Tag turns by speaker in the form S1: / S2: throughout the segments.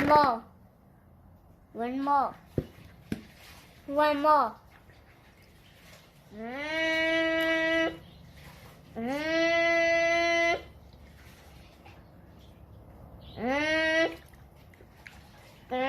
S1: more. One more. One more. Mm. Mm. Mm. Mm.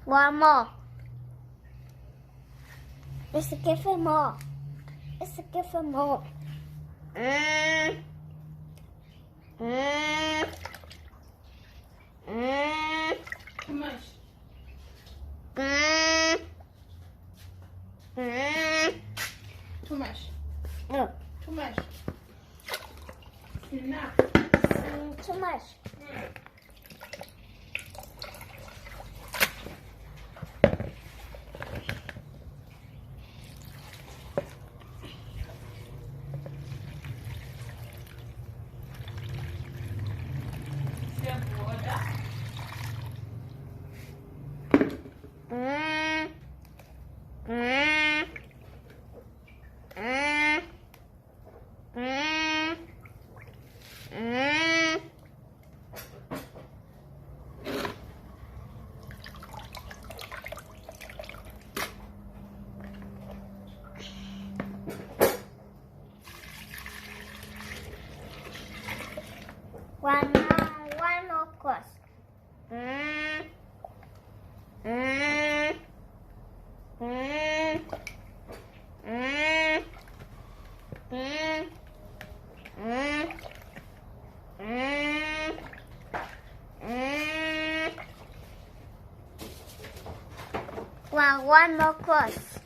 S1: One more. Let's give him more. Let's give him more. Mm. Mm. Mm.
S2: Too much.
S1: Mm. Mm.
S2: Too much.
S1: No.
S2: Too much. Enough.
S1: Too much. Mm. Mm. Mm. Mm. Mm. One more course. Mm. Mm. Mm. Mm. Mm. Mm. Mm. Mm. One more course.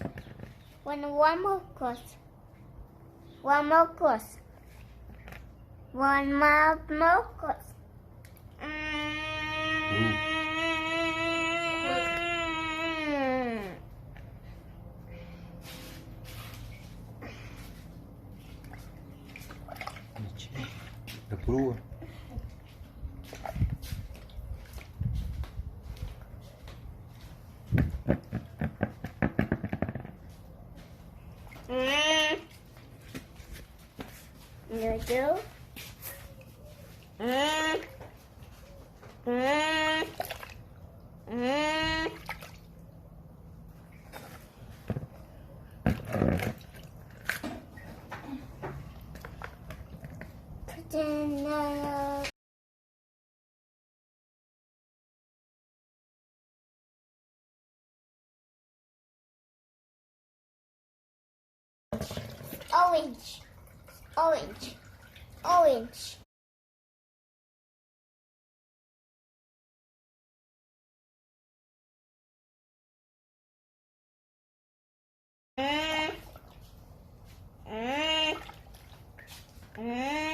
S1: One more course. One more course. One more course. Mm.
S3: Ничего. Да крua.
S1: Mm. You do? Mm. Mm. Mm. Put in the orange. Orange. Orange. Mm. Mm. Mm.